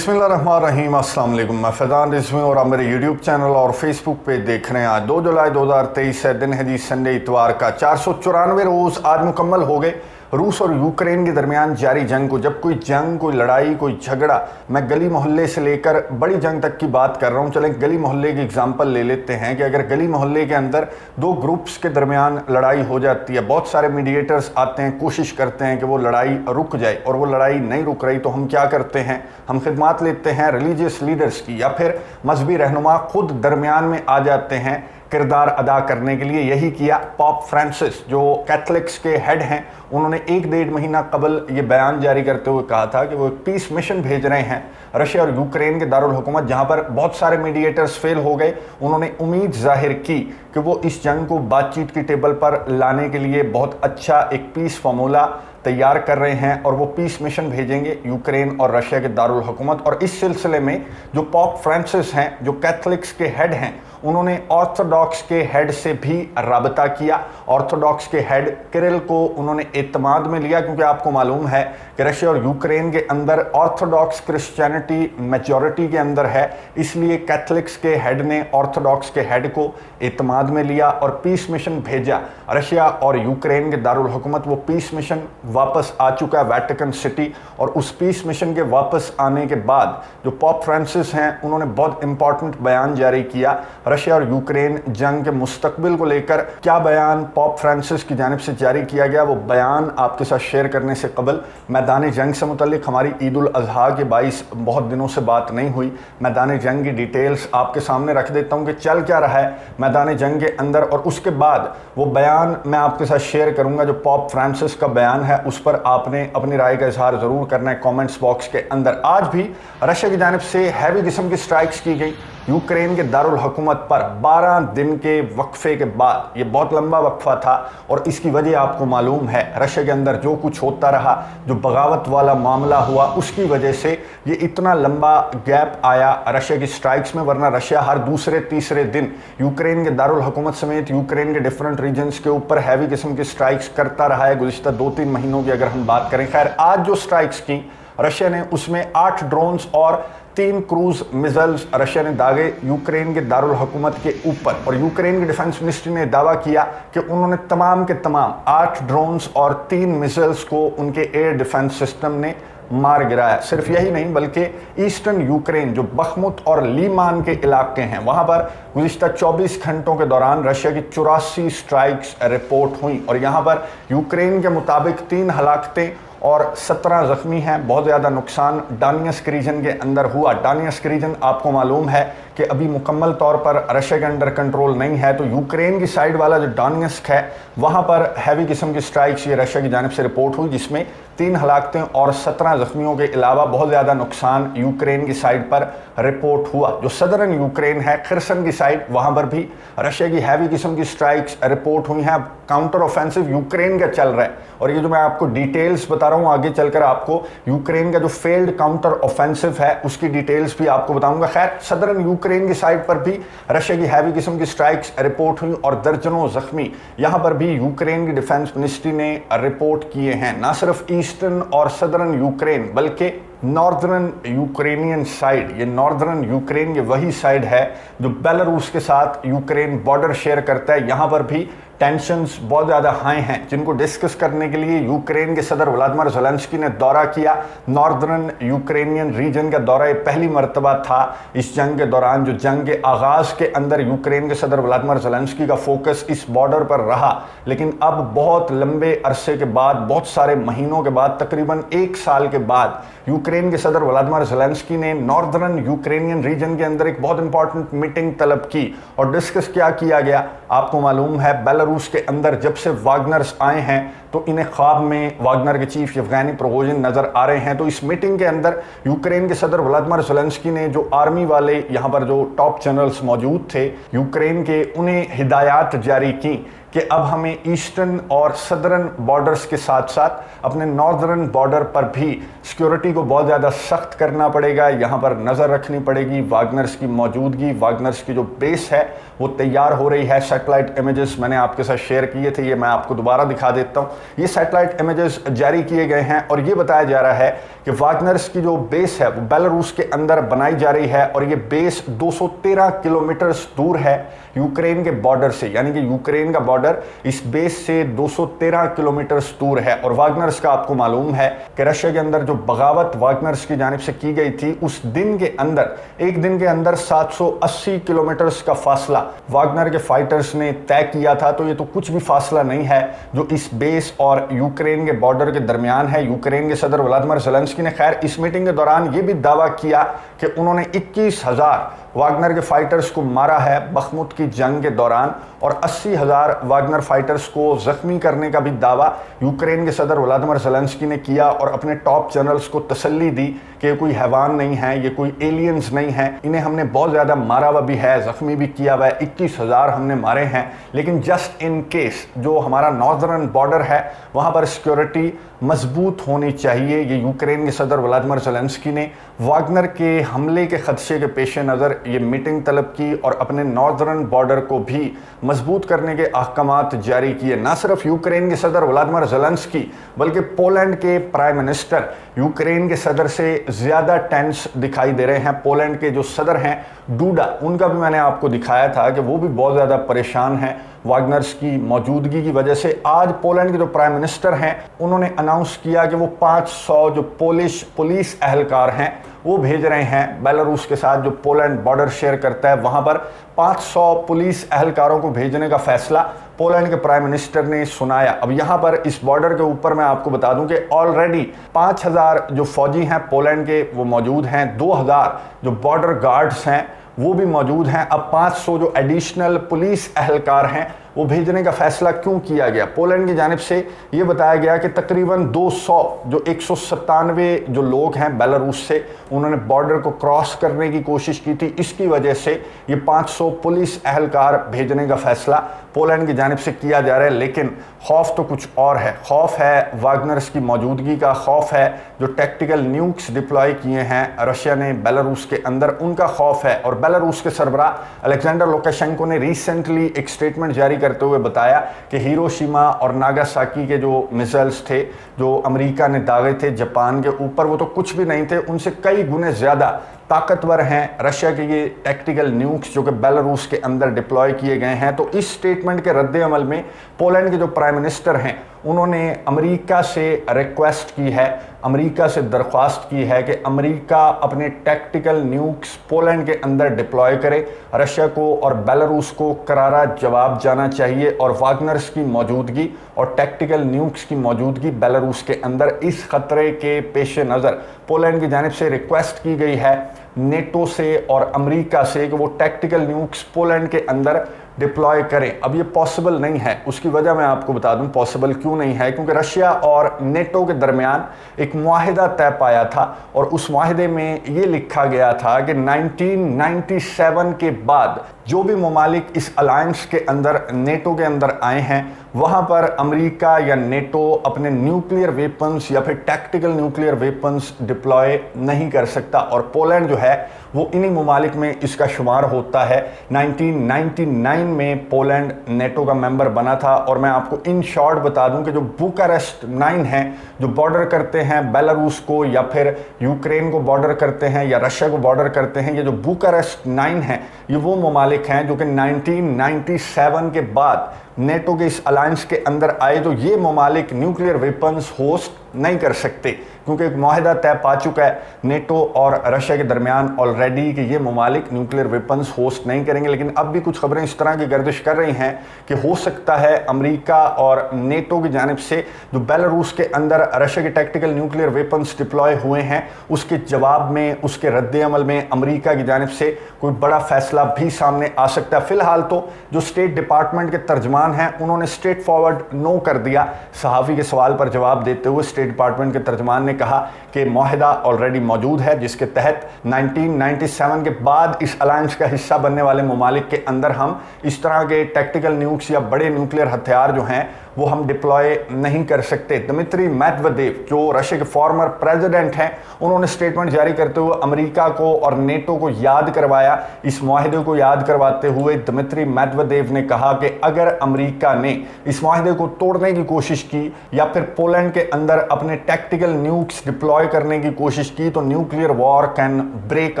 बिस्मिल्लाहिर्रहमानिर्रहीम। अस्सलाम वालेकुम। मैं फैज़ान रिजवी और आप मेरे यूट्यूब चैनल और फेसबुक पे देख रहे हैं। आज 2 जुलाई 2023 है, दिन है जी संडे इतवार का। 494 रोज़ आज मुकम्मल हो गए रूस और यूक्रेन के दरमियान जारी जंग को। जब कोई जंग, कोई लड़ाई, कोई झगड़ा, मैं गली मोहल्ले से लेकर बड़ी जंग तक की बात कर रहा हूँ। चलें गली मोहल्ले की एग्जांपल ले लेते हैं कि अगर गली मोहल्ले के अंदर 2 ग्रुप्स के दरमियान लड़ाई हो जाती है, बहुत सारे मीडिएटर्स आते हैं, कोशिश करते हैं कि वो लड़ाई रुक जाए, और वो लड़ाई नहीं रुक रही तो हम क्या करते हैं, हम खिदमत लेते हैं रिलीजियस लीडर्स की, या फिर मजहबी रहनुमा खुद दरमियान में आ जाते हैं किरदार अदा करने के लिए। यही किया पॉप फ्रांसिस, जो कैथलिक्स के हेड हैं। उन्होंने 1-1.5 महीना कबल ये बयान जारी करते हुए कहा था कि वो एक पीस मिशन भेज रहे हैं रशिया और यूक्रेन के दारुल हुकूमत, जहां पर बहुत सारे मीडिएटर्स फेल हो गए। उन्होंने उम्मीद जाहिर की कि वो इस जंग को बातचीत की टेबल पर लाने के लिए बहुत अच्छा एक पीस फार्मूला तैयार कर रहे हैं, और वो पीस मिशन भेजेंगे यूक्रेन और रशिया के दारुल हुकूमत। और इस सिलसिले में जो पॉप फ्रांसिस हैं, जो कैथलिक्स के हेड हैं, उन्होंने ऑर्थोडॉक्स के हेड से भी राबता किया। ऑर्थोडॉक्स के हेड किरिल को उन्होंने एतमाद में लिया, क्योंकि आपको मालूम है कि रशिया और यूक्रेन के अंदर ऑर्थोडॉक्स क्रिश्चियनिटी मेजॉरिटी के अंदर है, इसलिए कैथलिक्स के हेड ने ऑर्थोडॉक्स के हेड को एतमाद में लिया और पीस मिशन भेजा रशिया और यूक्रेन के दारुल हुकूमत। वो पीस मिशन वापस आ चुका है वेटिकन सिटी, और उस पीस मिशन के वापस आने के बाद जो पॉप फ्रांसिस हैं, उन्होंने बहुत इंपॉर्टेंट बयान जारी किया रशिया और यूक्रेन जंग के मुस्तकबिल को लेकर। क्या बयान पॉप फ्रांसिस की जानिब से जारी किया गया, वो बयान आपके साथ शेयर करने से कबल मैदान जंग से मुतल्लिक हमारी ईद उल अजहा के बाइस बहुत दिनों से बात नहीं हुई। मैदान जंग की डिटेल्स आपके सामने रख देता हूँ कि चल क्या रहा है मैदान जंग के अंदर, और उसके बाद वो बयान मैं आपके साथ शेयर करूँगा जो पॉप फ्रांसिस का बयान है। उस पर आपने अपनी राय का इजहार ज़रूर करना है कमेंट्स बॉक्स के अंदर। आज भी रशिया की जानिब से हैवी किस्म की स्ट्राइक्स की गई यूक्रेन के दारुल हुकूमत पर 12 दिन के वक्फे के बाद। ये बहुत लंबा वक्फा था, और इसकी वजह आपको मालूम है, रशिया के अंदर जो कुछ होता रहा, जो बगावत वाला मामला हुआ, उसकी वजह से ये इतना लंबा गैप आया रशिया की स्ट्राइक्स में। वरना रशिया हर दूसरे तीसरे दिन यूक्रेन के दारुल हुकूमत समेत यूक्रेन के डिफरेंट रीजन्स के ऊपर हैवी किस्म की स्ट्राइक्स करता रहा है गुज़िश्ता 2-3 महीनों की अगर हम बात करें। खैर, आज जो स्ट्राइक्स की रशिया ने, उसमें 8 ड्रोन्स और 3 क्रूज मिसाइल्स रशिया ने दागे यूक्रेन के दारुल हुकूमत के ऊपर। और यूक्रेन की डिफेंस मिनिस्ट्री ने दावा किया कि उन्होंने तमाम के तमाम 8 ड्रोन्स और 3 मिसाइल्स को उनके एयर डिफेंस सिस्टम ने मार गिराया। सिर्फ यही नहीं, बल्कि ईस्टर्न यूक्रेन जो बखमुत और लीमान के इलाके हैं, वहां पर गुज़िश्ता 24 घंटों के दौरान रशिया की 84 स्ट्राइक्स रिपोर्ट हुई, और यहां पर यूक्रेन के मुताबिक 3 हलाकतें और 17 ज़ख्मी हैं। बहुत ज़्यादा नुकसान डानियस्क रीजन के अंदर हुआ। डानियस्क रीजन आपको मालूम है कि अभी मुकम्मल तौर पर रशिया के अंडर कंट्रोल नहीं है, तो यूक्रेन की साइड वाला जो डानियस्क है, वहाँ पर हैवी किस्म की स्ट्राइक्स ये रशिया की जानिब से रिपोर्ट हुई, जिसमें 3 हलाकतें और 17 ज़ख्मियों के अलावा बहुत ज़्यादा नुकसान यूक्रेन की साइड पर रिपोर्ट हुआ। जो सदर्न यूक्रेन है, खिरसन की साइड, वहाँ पर भी रशिया की हैवी किस्म की स्ट्राइक्स रिपोर्ट हुई हैं। काउंटर ऑफेंसिव यूक्रेन का चल रहा है, और ये जो मैं आपको डिटेल्स बता रहा हूँ, आगे चलकर आपको यूक्रेन का जो फेल्ड काउंटर ऑफेंसिव है उसकी डिटेल्स भी आपको बताऊंगा। खैर, सदर्न यूक्रेन की साइड पर भी रशिया की हैवी किस्म की स्ट्राइक्स रिपोर्ट हुई, और दर्जनों जख्मी यहाँ पर भी यूक्रेन की डिफेंस मिनिस्ट्री ने रिपोर्ट किए हैं। ना सिर्फ ईस्टर्न और सदर्न यूक्रेन, बल्कि नॉर्दर्न यूक्रेनियन साइड। ये नॉर्दर्न यूक्रेन ये वही साइड है जो बेलारूस के साथ यूक्रेन बॉर्डर शेयर करता है। यहाँ पर भी टेंशन्स बहुत ज़्यादा हाई हैं, जिनको डिस्कस करने के लिए यूक्रेन के सदर व्लादिमीर ज़ेलेंस्की ने दौरा किया। नॉर्दर्न यूक्रेनियन रीजन का दौरा ये पहली मरतबा था इस जंग के दौरान। जो जंग के आगाज़ के अंदर यूक्रेन के सदर व्लादिमीर ज़ेलेंस्की का फोकस इस बॉर्डर पर रहा, लेकिन अब बहुत लंबे अरसे के बाद, बहुत सारे महीनों के बाद, तकरीबन 1 साल के बाद, यूक्रेन के सदर व्लादिमीर ज़ेलेंस्की ने नॉर्दर्न यूक्रेनियन रीजन के अंदर एक बहुत इंपॉर्टेंट मीटिंग तलब की। और डिस्कस क्या किया गया, आपको मालूम है, बेलारूस के अंदर जब से वागनर्स आए हैं तो इन्हें ख्वाब में वागनर के चीफ येवगेनी प्रिगोजिन नजर आ रहे हैं। तो इस मीटिंग के अंदर यूक्रेन के सदर व्लादिमीर ज़ेलेंस्की ने जो आर्मी वाले यहाँ पर जो टॉप जनरल्स मौजूद थे यूक्रेन के, उन्हें हिदायत जारी की कि अब हमें ईस्टर्न और सदर्न बॉर्डर्स के साथ साथ अपने नॉर्दर्न बॉर्डर पर भी सिक्योरिटी को बहुत ज़्यादा सख्त करना पड़ेगा। यहाँ पर नज़र रखनी पड़ेगी वागनर्स की मौजूदगी। वागनर्स की जो बेस है वो तैयार हो रही है। सैटेलाइट इमेजेस मैंने आपके साथ शेयर किए थे, ये मैं आपको दोबारा दिखा देता हूँ। ये सैटेलाइट इमेजेस जारी किए गए हैं और ये बताया जा रहा है कि वागनर्स की जो बेस है वो बेलारूस के अंदर बनाई जा रही है और ये बेस 213 किलोमीटर दूर है यूक्रेन के बॉर्डर से, यानी कि यूक्रेन का बॉर्डर इस बेस से 213 किलोमीटर दूर है। और वागनर्स का आपको मालूम है कि रशिया के अंदर जो बगावत वागनर्स की जानिब से की गई थी, उस दिन के अंदर, एक दिन के अंदर 780 किलोमीटर का फासला वागनर के फाइटर्स ने तय किया था। तो ये तो कुछ भी फासला नहीं है जो इस बेस और यूक्रेन के बॉर्डर के दरमियान है। यूक्रेन के सदर व्लादिमीर ज़ेलेंस्की ने खैर इस मीटिंग के दौरान ये भी दावा किया कि उन्होंने 21,000 वागनर के फाइटर्स को मारा है बखमुत की जंग के दौरान और 80,000 वागनर फाइटर्स को जख्मी करने का भी दावा यूक्रेन के सदर व्लादिमीर ज़ेलेंस्की ने किया और अपने टॉप जनरल्स को तसल्ली दी कि ये कोई हैवान नहीं है, ये कोई एलियंस नहीं है, इन्हें हमने बहुत ज़्यादा मारा हुआ भी है, ज़ख्मी भी किया हुआ है, 21,000 हमने मारे हैं। लेकिन जस्ट इन केस जो हमारा नॉर्दर्न बॉर्डर है वहाँ पर सिक्योरिटी मजबूत होनी चाहिए। ये यूक्रेन के सदर व्लादिमीर ज़ेलेंस्की ने वागनर के हमले के खदशे के पेश नज़र ये मीटिंग तलब की और अपने नॉर्दर्न बॉर्डर को भी मजबूत करने के अहकामात जारी किए। न सिर्फ यूक्रेन के सदर व्लादिमीर ज़ेलेंस्की बल्कि पोलैंड के प्राइम मिनिस्टर यूक्रेन के सदर से ज़्यादा टेंस दिखाई दे रहे हैं। पोलैंड के जो सदर हैं डूडा, उनका भी मैंने आपको दिखाया था कि वो भी बहुत ज़्यादा परेशान हैं वागनर्स की मौजूदगी की वजह से। आज पोलैंड के जो प्राइम मिनिस्टर हैं उन्होंने अनाउंस किया कि वो 500 जो पोलिश पुलिस एहलकार हैं वो भेज रहे हैं बेलारूस के साथ, जो पोलैंड बॉर्डर शेयर करता है वहाँ पर 500 पुलिस एहलकारों को भेजने का फैसला पोलैंड के प्राइम मिनिस्टर ने सुनाया। अब यहाँ पर इस बॉर्डर के ऊपर मैं आपको बता दूं कि ऑलरेडी 5,000 जो फौजी हैं पोलैंड के वो मौजूद हैं, 2,000 जो बॉर्डर गार्ड्स हैं वो भी मौजूद हैं। अब 500 जो एडिशनल पुलिस एहलकार हैं वो भेजने का फैसला क्यों किया गया? पोलैंड की जानिब से ये बताया गया कि तकरीबन 200 जो 197 जो लोग हैं बेलारूस से, उन्होंने बॉर्डर को क्रॉस करने की कोशिश की थी। इसकी वजह से ये 500 पुलिस एहलकार भेजने का फैसला पोलैंड की जानिब से किया जा रहा है। लेकिन खौफ तो कुछ और है। खौफ है वागनर्स की मौजूदगी का, खौफ है जो टैक्टिकल न्यूक्स डिप्लॉय किए हैं रशिया ने बेलारूस के अंदर, उनका खौफ है। और बेलारूस के सरबराह अलेक्जेंडर लुकाशेंको ने रिसेंटली एक स्टेटमेंट जारी करते हुए बताया कि हिरोशिमा और नागासाकी के जो मिसाइल्स थे जो अमेरिका ने दागे थे जापान के ऊपर, वो तो कुछ भी नहीं थे, उनसे कई गुने ज़्यादा ताकतवर हैं रशिया के ये टैक्टिकल न्यूक्स जो कि बेलारूस के अंदर डिप्लॉय किए गए हैं। तो इस स्टेटमेंट के रद्द अमल में पोलैंड के जो प्राइम मिनिस्टर हैं उन्होंने अमेरिका से रिक्वेस्ट की है, अमेरिका से दरख्वास्त की है कि अमेरिका अपने टैक्टिकल न्यूक्स पोलैंड के अंदर डिप्लॉय करे। रशिया को और बेलारूस को करारा जवाब जाना चाहिए और वागनर्स की मौजूदगी और टैक्टिकल न्यूक्स की मौजूदगी बेलारूस के अंदर, इस खतरे के पेश नज़र पोलैंड की जानिब से रिक्वेस्ट की गई है नेटो से और अमेरिका से कि वो टैक्टिकल न्यूक्स पोलैंड के अंदर डिप्लॉय करें। अब ये पॉसिबल नहीं है। उसकी वजह मैं आपको बता दूं पॉसिबल क्यों नहीं है, क्योंकि रशिया और नेटो के दरमियान एक मुआहिदा तय पाया था और उस मुआहिदे में ये लिखा गया था कि 1997 के बाद जो भी ममालिक इस अलायंस के अंदर, नेटो के अंदर आए हैं, वहाँ पर अमेरिका या नेटो अपने न्यूक्लियर वेपन्स या फिर टैक्टिकल न्यूक्लियर वेपन्स डिप्लॉय नहीं कर सकता। और पोलैंड जो है वो इन्हीं ममालिक में इसका शुमार होता है। 1999 में पोलैंड नेटो का मेंबर बना था। और मैं आपको इन शॉर्ट बता दूं कि जो बुकारेस्ट 9 हैं जो बॉर्डर करते हैं बेलारूस को या फिर यूक्रेन को बॉर्डर करते हैं या रशिया को बॉर्डर करते हैं, ये जो बुकारेस्ट 9 हैं ये वो ममालिक हैं जो कि 1997 के बाद नेटो के इस अलायंस के अंदर आए। तो ये ममालिक न्यूक्लियर वेपन्स होस्ट नहीं कर सकते क्योंकि एक मुआहिदा तय पा चुका है नेटो और रशिया के दरमियान ऑलरेडी कि ये ममालिक न्यूक्लियर वेपन्स होस्ट नहीं करेंगे। लेकिन अब भी कुछ खबरें इस तरह की गर्दिश कर रही हैं कि हो सकता है अमेरिका और नेटो की जानिब से जो बेलारूस के अंदर रशिया के टैक्टिकल न्यूक्लियर वेपन्स डिप्लॉय हुए हैं उसके जवाब में, उसके रद्द अमल में अमेरिका की जानिब से कोई बड़ा फैसला भी सामने आ सकता है। फिलहाल तो जो स्टेट डिपार्टमेंट के तर्जमान हैं उन्होंने स्ट्रेट फॉरवर्ड नो कर दिया। सहाफ़ी के सवाल पर जवाब देते हुए स्टेट डिपार्टमेंट के तर्जमान ने कहा कि मुआहिदा ऑलरेडी मौजूद है जिसके तहत 1997 के बाद इस अलायंस का हिस्सा बनने वाले ममालिक के अंदर हम इस तरह के टैक्टिकल न्यूक्स या बड़े न्यूक्लियर हथियार जो हैं वो हम डिप्लॉय नहीं कर सकते। दिमित्री मेदवेदेव जो रशिया के फॉर्मर प्रेसिडेंट हैं, उन्होंने स्टेटमेंट जारी करते हुए अमेरिका को और नेटो को याद करवाया। इस मुआहदे को याद करवाते हुए दिमित्री मेदवेदेव ने कहा कि अगर अमेरिका ने इस मुआहदे को तोड़ने की कोशिश की या फिर पोलैंड के अंदर अपने टैक्टिकल न्यूक्स डिप्लॉय करने की कोशिश की तो nuclear war can break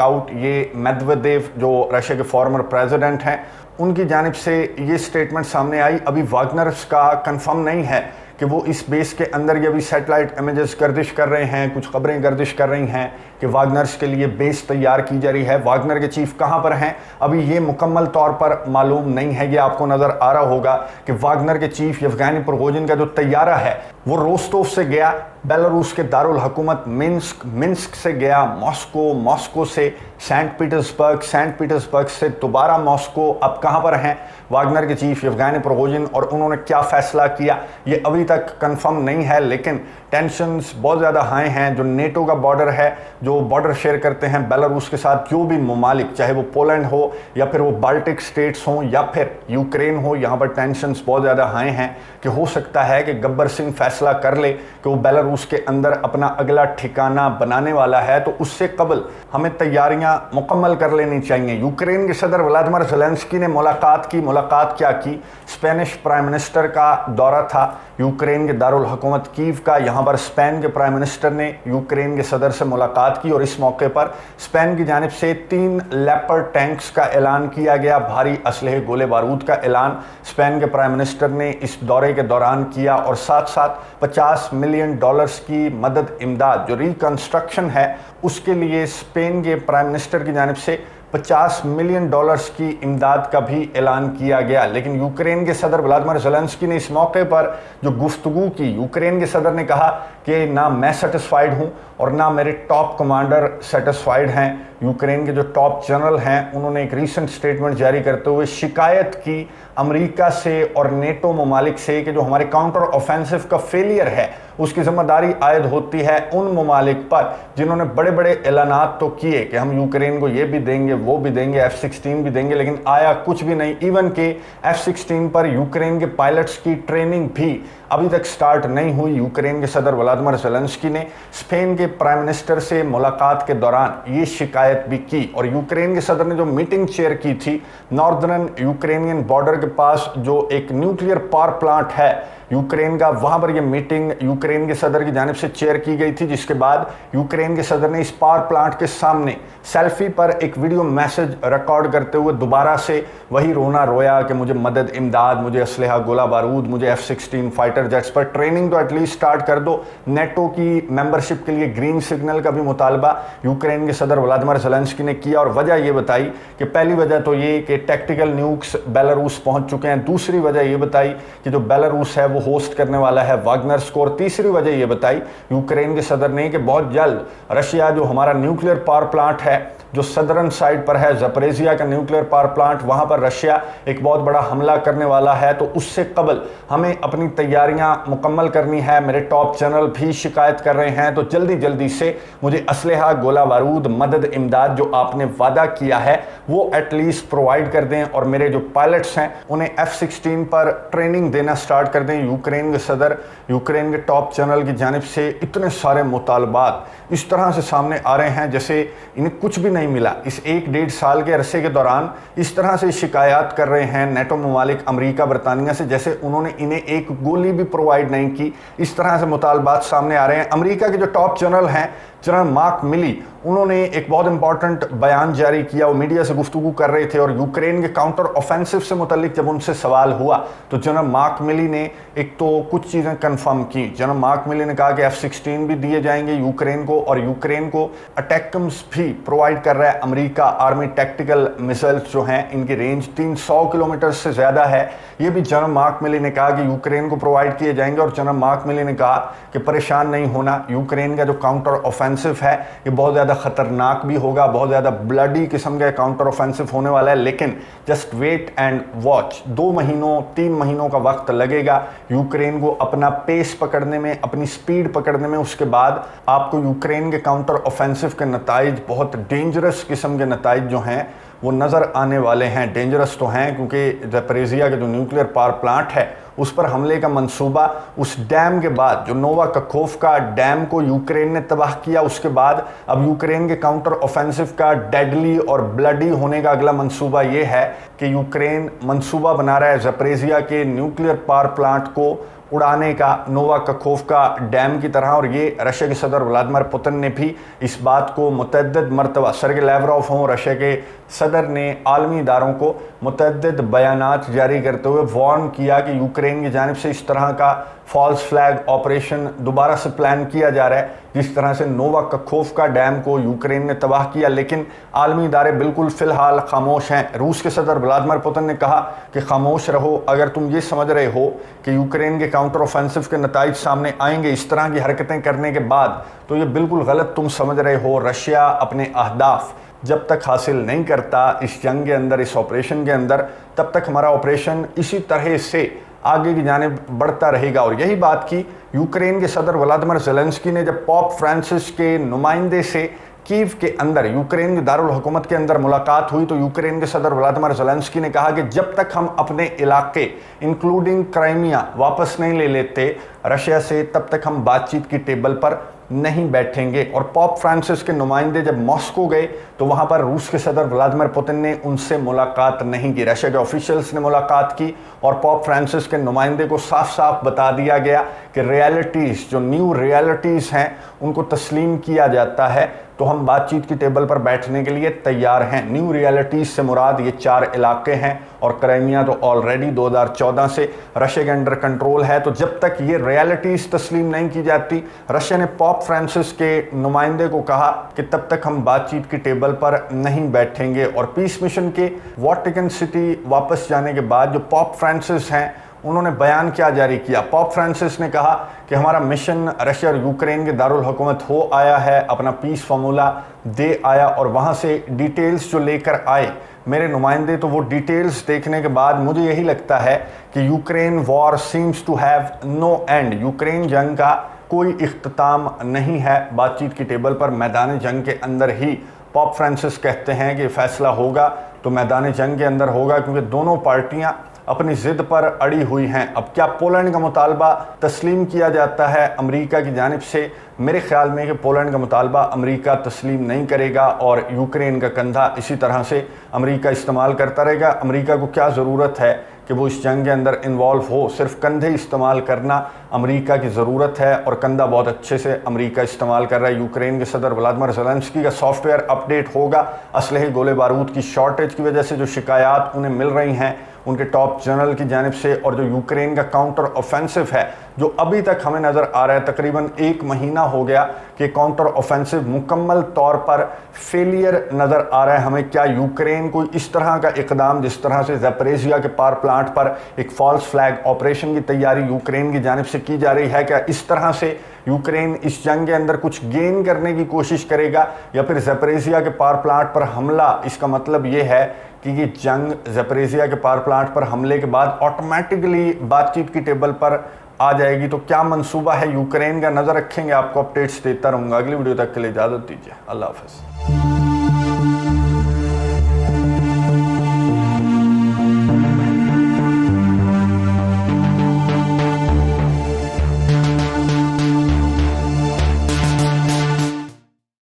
out. ये मेदवेदेव जो रशिया के फॉर्मर प्रेसिडेंट हैं, उनकी जानिब से ये स्टेटमेंट सामने आई। अभी वागनर्स का कंफर्म नहीं है कि वो इस बेस के अंदर ये भी सैटेलाइट इमेजेस गर्दिश कर रहे हैं, कुछ खबरें गर्दिश कर रही हैं कि वागनर्स के लिए बेस तैयार की जा रही है। वागनर के चीफ कहाँ पर हैं अभी ये मुकम्मल तौर पर मालूम नहीं है। ये आपको नज़र आ रहा होगा कि वागनर के चीफ येवगेनी प्रिगोजिन का जो तैयारा है वो रोस्टोव से गया बेलारूस के दारुल हुकूमत मिन्स्क से गया मॉस्को से सेंट पीटर्सबर्ग से दोबारा मॉस्को। अब कहाँ पर हैं वागनर के चीफ येवगेनी प्रिगोजिन और उन्होंने क्या फैसला किया ये अभी तक कंफर्म नहीं है, लेकिन टेंशन्स बहुत ज़्यादा हाई हैं। जो नेटो का बॉर्डर है, जो बॉर्डर शेयर करते हैं बेलारूस के साथ जो भी ममालिक, चाहे वो पोलैंड हो या फिर वो बाल्टिक स्टेट्स हों या फिर यूक्रेन हो, यहाँ पर टेंशन्स बहुत ज़्यादा हाई हैं कि हो सकता है कि गब्बर सिंह फैसला कर ले कि वो बेलारूस के अंदर अपना अगला ठिकाना बनाने वाला है, तो उससे कबल हमें तैयारियां मुकम्मल कर लेनी चाहिए। यूक्रेन के सदर व्लादिमीर ज़ेलेंस्की ने मुलाकात क्या की? स्पेनिश प्राइम मिनिस्टर का दौरा था यूक्रेन के दारुल हुकूमत कीव का। यहाँ पर स्पेन के प्राइम मिनिस्टर ने यूक्रेन के सदर से मुलाकात की और इस मौके पर स्पेन की जानिब से 3 लेपर्ड टैंक्स का ऐलान किया गया। भारी असलहे गोले बारूद का ऐलान स्पेन के प्राइम मिनिस्टर ने इस दौरे के दौरान किया और साथ साथ $50 मिलियन की मदद इमदाद जो रिकंस्ट्रक्शन है उसके लिए स्पेन के प्राइम मिनिस्टर की जानिब से $50 मिलियन की इमदाद का भी ऐलान किया गया। लेकिन यूक्रेन के सदर व्लादिमीर ज़ेलेंस्की ने इस मौके पर जो गुफ्तगू की, यूक्रेन के सदर ने कहा कि ना मैं सेटिस्फाइड हूं और ना मेरे टॉप कमांडर सेटिस्फाइड हैं। यूक्रेन के जो टॉप जनरल हैं उन्होंने एक रीसेंट स्टेटमेंट जारी करते हुए शिकायत की अमेरिका से और नेटो ममालिक से कि जो हमारे काउंटर ऑफेंसिव का फेलियर है उसकी जिम्मेदारी आयद होती है उन ममालिक पर जिन्होंने बड़े बड़े ऐलानात तो किए कि हम यूक्रेन को ये भी देंगे वो भी देंगे, F-16 भी देंगे, लेकिन आया कुछ भी नहीं। इवन के F-16 पर यूक्रेन के पायलट्स की ट्रेनिंग भी अभी तक स्टार्ट नहीं हुई। यूक्रेन के सदर व्लादिमीर ज़ेलेंस्की ने स्पेन के प्राइम मिनिस्टर से मुलाकात के दौरान ये शिकायत भी की और यूक्रेन के सदर ने जो मीटिंग चेयर की थी नॉर्दर्न यूक्रेनियन बॉर्डर के पास जो एक न्यूक्लियर पावर प्लांट है यूक्रेन का, वहां पर यह मीटिंग यूक्रेन के सदर की जानिब से चेयर की गई थी, जिसके बाद यूक्रेन के सदर ने इस पावर प्लांट के सामने सेल्फी पर एक वीडियो मैसेज रिकॉर्ड करते हुए दोबारा से वही रोना रोया कि मुझे मदद इमदाद, मुझे असलहा गोला बारूद, मुझे F-16 फाइटर जेट्स पर ट्रेनिंग तो एटलीस्ट स्टार्ट कर दो। नेटो की मेंबरशिप के लिए ग्रीन सिग्नल का भी मुतालबा यूक्रेन के सदर व्लादिमीर ज़ेलेंस्की ने किया और वजह ये बताई कि पहली वजह तो ये कि टैक्टिकल न्यूक्स बेलारूस पहुंच चुके हैं, दूसरी वजह ये बताई कि जो बेलारूस है वो होस्ट करने वाला है वागनर्स को, और तीसरी वजह ये बताई यूक्रेन के सदर ने कि बहुत जल्द रशिया जो हमारा न्यूक्लियर पावर प्लांट है जो सदर्न साइड पर है, ज़परेजिया का न्यूक्लियर पावर प्लांट, वहां पर रशिया एक बहुत बड़ा हमला करने वाला है, तो उससे कबल हमें अपनी तैयारियां मुकम्मल करनी है। मेरे टॉप जनरल भी शिकायत कर रहे हैं, तो जल्दी से मुझे असलहा गोला बारूद मदद इमदाद जो आपने वादा किया है वो एटलीस्ट प्रोवाइड कर दें और मेरे जो पायलट्स हैं उन्हें F-16 पर ट्रेनिंग देना स्टार्ट कर दें। यूक्रेन के सदर, यूक्रेन के टॉप जनरल की जानिब से इतने सारे मुतालबात इस तरह से सामने आ रहे हैं जैसे इन्हें कुछ भी नहीं मिला। इस 1-1.5 साल के अरसे के दौरान इस तरह से शिकायत कर रहे हैं नेटो ममालिक अमेरिका बरतानिया से जैसे उन्होंने इन्हें एक गोली भी प्रोवाइड नहीं की। इस तरह से मुतालबात सामने आ रहे हैं। अमेरिका के जो टॉप जनरल हैं जनरल मार्क मिली, उन्होंने एक बहुत इंपॉर्टेंट बयान जारी किया। वो मीडिया से गुफ्तगू कर रहे थे और यूक्रेन के काउंटर ऑफेंसिव से मुतल्लिक जब उनसे सवाल हुआ तो जनरल मार्क मिली ने एक तो कुछ चीज़ें कंफर्म की। जनरल मार्क मिली ने कहा कि F-16 भी दिए जाएंगे यूक्रेन को और यूक्रेन को अटैकम्स भी प्रोवाइड कर रहा है अमेरिका। आर्मी टैक्टिकल मिसाइल्स जो हैं इनकी रेंज 300 किलोमीटर से ज़्यादा है, ये भी जनरल मार्क मिली ने कहा कि यूक्रेन को प्रोवाइड किए जाएंगे। और जनरल मार्क मिली ने कहा कि परेशान नहीं होना, यूक्रेन का जो काउंटर ऑफेंसिव है ये बहुत ज़्यादा ख़तरनाक भी होगा, बहुत ज़्यादा ब्लडी किस्म का काउंटर ऑफेंसिव होने वाला है, लेकिन जस्ट वेट एंड वॉच। 2 महीनों 3 महीनों का वक्त लगेगा यूक्रेन को अपना पेस पकड़ने में, अपनी स्पीड पकड़ने में। उसके बाद आपको यूक्रेन के काउंटर ऑफेंसिव के नताइज, बहुत डेंजरस किस्म के नताइज जो हैं वो नज़र आने वाले हैं। डेंजरस तो हैं क्योंकि ज़परेजिया के जो न्यूक्लियर पावर प्लांट है उस पर हमले का मंसूबा, उस डैम के बाद जो नोवा कखोव्का डैम को यूक्रेन ने तबाह किया, उसके बाद अब यूक्रेन के काउंटर ऑफेंसिव का डेडली और ब्लडी होने का अगला मंसूबा ये है कि यूक्रेन मंसूबा बना रहा है ज़ैपोरिज़िया के न्यूक्लियर पावर प्लांट को उड़ाने का, नोवा कखोव्का डैम की तरह। और ये रशिया के सदर व्लादिमीर पुतिन ने भी इस बात को मुतअद्दिद मरतबा, सर्गेई लैवरोव हों रशिया के सदर ने आलमी इदारों को मुतअद्दिद बयानात जारी करते हुए वार्न किया कि यूक्रेन की जानिब से इस तरह का फॉल्स फ्लैग ऑपरेशन दोबारा से प्लान किया जा रहा है, जिस तरह से नोवा कखोव्का डैम को यूक्रेन ने तबाह किया। लेकिन आलमी इदारे बिल्कुल फ़िलहाल खामोश हैं। रूस के सदर व्लादिमीर पुतिन ने कहा कि खामोश रहो, अगर तुम ये समझ रहे हो कि यूक्रेन के काउंटर ऑफेंसिव के नताइज सामने आएंगे इस तरह की हरकतें करने के बाद, तो ये बिल्कुल गलत तुम समझ रहे हो। रशिया अपने अहदाफ जब तक हासिल नहीं करता इस जंग के अंदर, इस ऑपरेशन के अंदर, तब तक हमारा ऑपरेशन इसी तरह से आगे की जानिब बढ़ता रहेगा। और यही बात की यूक्रेन के सदर व्लादिमीर ज़ेलेंस्की ने जब पोप फ्रांसिस के नुमाइंदे से कीव के अंदर, यूक्रेन के दारुल हुकूमत के अंदर मुलाकात हुई, तो यूक्रेन के सदर व्लादिमीर ज़ेलेंस्की ने कहा कि जब तक हम अपने इलाके इंक्लूडिंग क्राइमिया वापस नहीं ले लेते रशिया से, तब तक हम बातचीत की टेबल पर नहीं बैठेंगे। और पोप फ्रांसिस के नुमाइंदे जब मॉस्को गए तो वहाँ पर रूस के सदर व्लादिमीर पुतिन ने उनसे मुलाकात नहीं की, रशिया के ऑफिशियल्स ने मुलाकात की और पोप फ्रांसिस के नुमाइंदे को साफ साफ बता दिया गया कि रियलिटीज़, जो न्यू रियलिटीज़ हैं, उनको तस्लीम किया जाता है, तो हम बातचीत की टेबल पर बैठने के लिए तैयार हैं। न्यू रियलिटीज़ से मुराद ये 4 इलाके हैं और क्राइमिया तो ऑलरेडी 2014 से रशिया के अंडर कंट्रोल है। तो जब तक ये रियलिटीज़ तस्लीम नहीं की जाती, रशिया ने पोप फ्रांसिस के नुमाइंदे को कहा कि तब तक हम बातचीत की टेबल पर नहीं बैठेंगे। और पीस मिशन के वाटिकन सिटी वापस जाने के बाद जो पोप फ्रांसिस हैं, उन्होंने बयान क्या जारी किया। पोप फ्रांसिस ने कहा कि हमारा मिशन रशिया और यूक्रेन के दारुल हुकूमत हो आया है, अपना पीस फार्मूला दे आया और वहाँ से डिटेल्स जो लेकर आए मेरे नुमाइंदे, तो वो डिटेल्स देखने के बाद मुझे यही लगता है कि Ukraine war seems to have no end, Ukraine जंग का कोई इख्तिताम नहीं है। बातचीत की टेबल पर मैदान जंग के अंदर ही पोप फ्रांसिस कहते हैं कि फैसला होगा तो मैदान जंग के अंदर होगा, क्योंकि दोनों पार्टियां अपनी ज़िद पर अड़ी हुई हैं। अब क्या पोलैंड का मुतालबा तस्लीम किया जाता है अमेरिका की जानिब से? मेरे ख्याल में कि पोलैंड का मुतालबा अमेरिका तस्लीम नहीं करेगा और यूक्रेन का कंधा इसी तरह से अमेरिका इस्तेमाल करता रहेगा। अमेरिका को क्या ज़रूरत है कि वो इस जंग के अंदर इन्वॉल्व हो? सिर्फ कंधे इस्तेमाल करना अमेरिका की ज़रूरत है और कंधा बहुत अच्छे से अमेरिका इस्तेमाल कर रहा है। यूक्रेन के सदर व्लादिमीर ज़ेलेंस्की का सॉफ्टवेयर अपडेट होगा। असलहे गोले बारूद की शॉर्टेज की वजह से जो शिकायत उन्हें मिल रही हैं उनके टॉप जनरल की जानिब से, और जो यूक्रेन का काउंटर ऑफेंसिव है जो अभी तक हमें नज़र आ रहा है, तकरीबन 1 महीना हो गया कि काउंटर ऑफेंसिव मुकम्मल तौर पर फेलियर नज़र आ रहा है हमें। क्या यूक्रेन कोई इस तरह का इकदाम, जिस तरह से ज़ैपोरिज़िया के पावर प्लांट पर एक फॉल्स फ्लैग ऑपरेशन की तैयारी यूक्रेन की जानिब से की जा रही है, क्या इस तरह से यूक्रेन इस जंग के अंदर कुछ गेन करने की कोशिश करेगा, या फिर ज़ैपोरिज़िया के पावर प्लांट पर हमला, इसका मतलब ये है कि ये जंग ज़ैपोरिज़िया के पावर प्लांट पर हमले के बाद ऑटोमेटिकली बातचीत की टेबल पर आ जाएगी? तो क्या मंसूबा है यूक्रेन का, नज़र रखेंगे, आपको अपडेट्स देता रहूँगा। अगली वीडियो तक के लिए इजाज़त दीजिए। अल्लाह हाफ़िज़।